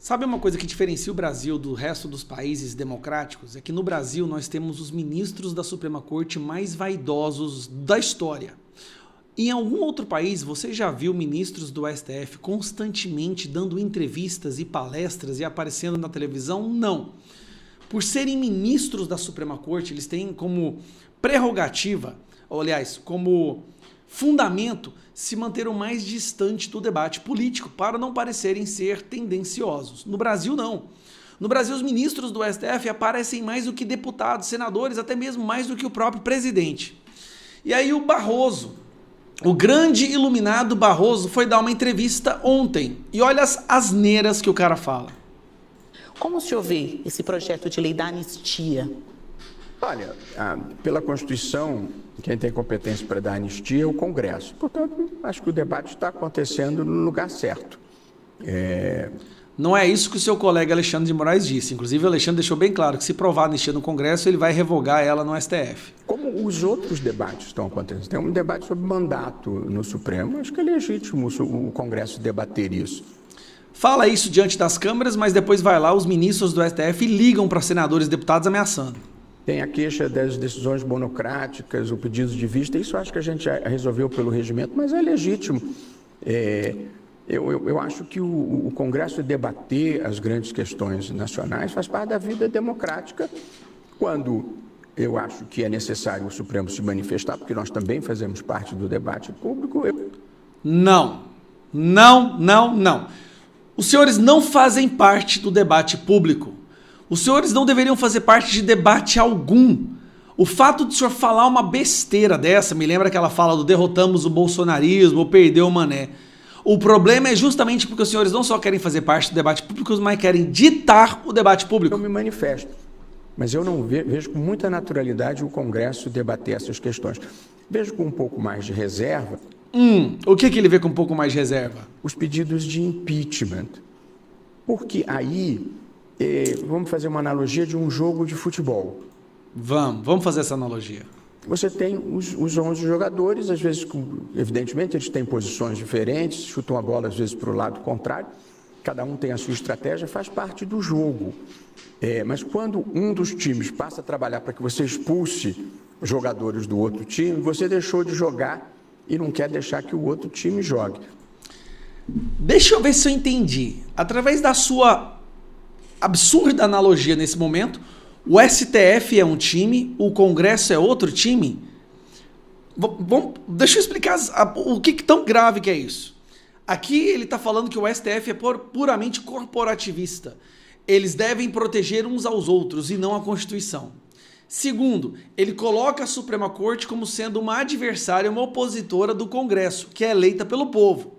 Sabe uma coisa que diferencia o Brasil do resto dos países democráticos? É que no Brasil nós temos os ministros da Suprema Corte mais vaidosos da história. Em algum outro país você já viu ministros do STF constantemente dando entrevistas e palestras e aparecendo na televisão? Não. Por serem ministros da Suprema Corte, eles têm como prerrogativa, ou aliás, como fundamento, se manter o mais distante do debate político para não parecerem ser tendenciosos. No Brasil, não. No Brasil, os ministros do STF aparecem mais do que deputados, senadores, até mesmo mais do que o próprio presidente. E aí o Barroso, o grande iluminado Barroso, foi dar uma entrevista ontem. E olha as asneiras que o cara fala. Como o senhor vê esse projeto de lei da anistia? Olha, pela Constituição, quem tem competência para dar anistia é o Congresso. Portanto, acho que o debate está acontecendo no lugar certo. Não é isso que o seu colega Alexandre de Moraes disse. Inclusive, o Alexandre deixou bem claro que se provar anistia no Congresso, ele vai revogar ela no STF. Como os outros debates estão acontecendo. Tem um debate sobre mandato no Supremo. Acho que é legítimo o Congresso debater isso. Fala isso diante das câmeras, mas depois vai lá, os ministros do STF ligam para senadores e deputados ameaçando. Tem a queixa das decisões monocráticas, o pedido de vista, isso acho que a gente já resolveu pelo regimento, mas é legítimo. Eu acho que o Congresso debater as grandes questões nacionais faz parte da vida democrática. Quando eu acho que é necessário o Supremo se manifestar, porque nós também fazemos parte do debate público. Não. Os senhores não fazem parte do debate público. Os senhores não deveriam fazer parte de debate algum. O fato de o senhor falar uma besteira dessa, me lembra aquela fala do derrotamos o bolsonarismo ou perdeu o Mané. O problema é justamente porque os senhores não só querem fazer parte do debate público, mas querem ditar o debate público. Eu me manifesto, mas eu não vejo com muita naturalidade o Congresso debater essas questões. Vejo com um pouco mais de reserva. O que ele vê com um pouco mais de reserva? Os pedidos de impeachment. Porque aí, vamos fazer uma analogia de um jogo de futebol. Vamos fazer essa analogia. Você tem os 11 jogadores, às vezes, evidentemente, eles têm posições diferentes, chutam a bola, às vezes, para o lado contrário. Cada um tem a sua estratégia, faz parte do jogo. Mas quando um dos times passa a trabalhar para que você expulse os jogadores do outro time, você deixou de jogar e não quer deixar que o outro time jogue. Deixa eu ver se eu entendi. Através da sua absurda analogia nesse momento, o STF é um time, o Congresso é outro time? Deixa eu explicar o que tão grave que é isso. Aqui ele está falando que o STF é puramente corporativista. Eles devem proteger uns aos outros e não a Constituição. Segundo, ele coloca a Suprema Corte como sendo uma adversária, uma opositora do Congresso, que é eleita pelo povo.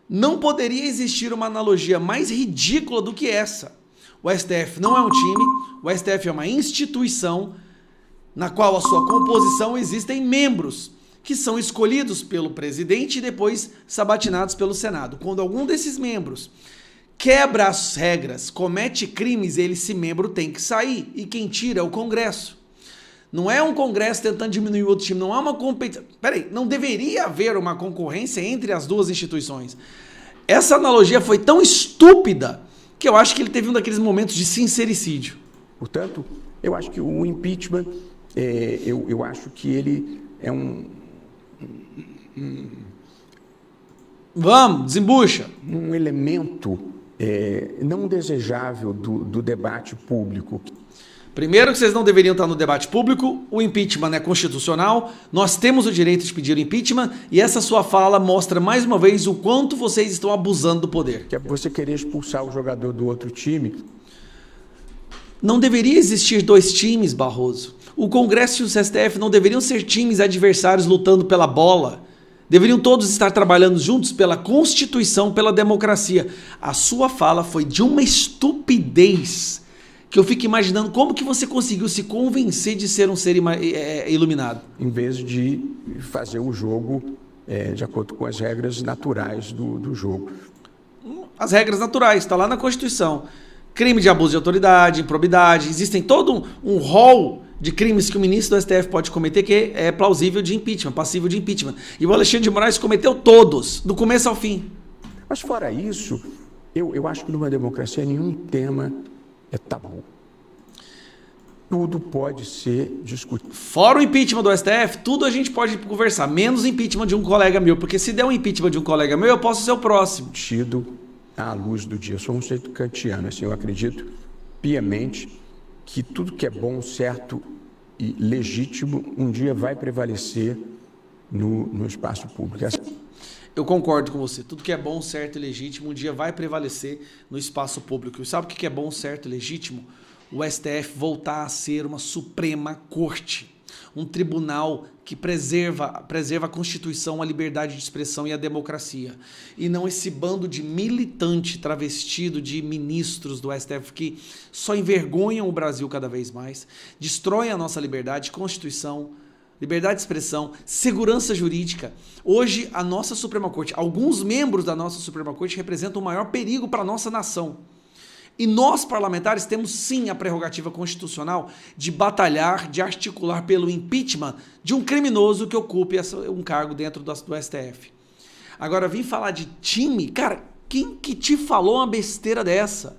Não poderia existir uma analogia mais ridícula do que essa. O STF não é um time, o STF é uma instituição na qual a sua composição existem membros que são escolhidos pelo presidente e depois sabatinados pelo Senado. Quando algum desses membros quebra as regras, comete crimes, esse membro tem que sair. E quem tira é o Congresso. Não é um Congresso tentando diminuir o outro time, não há uma competição. Peraí, não deveria haver uma concorrência entre as duas instituições. Essa analogia foi tão estúpida que eu acho que ele teve um daqueles momentos de sincericídio. Portanto, eu acho que o impeachment, eu acho que ele é Vamos, desembucha. Um elemento não desejável do debate público. Primeiro que vocês não deveriam estar no debate público, o impeachment é constitucional, nós temos o direito de pedir o impeachment e essa sua fala mostra mais uma vez o quanto vocês estão abusando do poder. Que é você querer expulsar o jogador do outro time. Não deveria existir dois times, Barroso. O Congresso e o STF não deveriam ser times adversários lutando pela bola. Deveriam todos estar trabalhando juntos pela Constituição, pela democracia. A sua fala foi de uma estupidez que eu fico imaginando como que você conseguiu se convencer de ser um ser iluminado. Em vez de fazer o jogo de acordo com as regras naturais do jogo. As regras naturais, está lá na Constituição. Crime de abuso de autoridade, improbidade, existem todo um rol de crimes que o ministro do STF pode cometer que é plausível de impeachment, passível de impeachment. E o Alexandre de Moraes cometeu todos, do começo ao fim. Mas fora isso, Eu acho que numa democracia nenhum tema é tabu. Tudo pode ser discutido. Fora o impeachment do STF, tudo a gente pode conversar, menos impeachment de um colega meu, porque se der um impeachment de um colega meu, eu posso ser o próximo. Tido à luz do dia. Eu sou um sujeito kantiano, assim, eu acredito piamente que tudo que é bom, certo e legítimo um dia vai prevalecer no espaço público. Eu concordo com você. Tudo que é bom, certo e legítimo um dia vai prevalecer no espaço público. E sabe o que é bom, certo e legítimo? O STF voltar a ser uma Suprema Corte, um tribunal que preserva a Constituição, a liberdade de expressão e a democracia. E não esse bando de militante travestido de ministros do STF que só envergonham o Brasil cada vez mais, destroem a nossa liberdade, Constituição, liberdade de expressão, segurança jurídica. Hoje, a nossa Suprema Corte, alguns membros da nossa Suprema Corte representam o maior perigo para a nossa nação. E nós, parlamentares, temos sim a prerrogativa constitucional de batalhar, de articular pelo impeachment de um criminoso que ocupe um cargo dentro do STF. Agora, vim falar de time, cara, quem que te falou uma besteira dessa?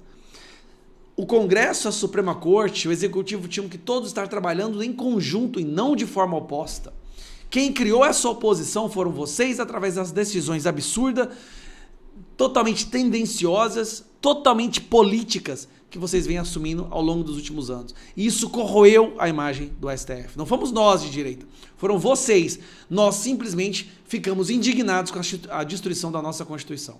O Congresso, a Suprema Corte, o Executivo tinham que todos estar trabalhando em conjunto e não de forma oposta. Quem criou essa oposição foram vocês através das decisões absurdas, totalmente tendenciosas, totalmente políticas que vocês vêm assumindo ao longo dos últimos anos. E isso corroeu a imagem do STF. Não fomos nós de direita, foram vocês. Nós simplesmente ficamos indignados com a destruição da nossa Constituição.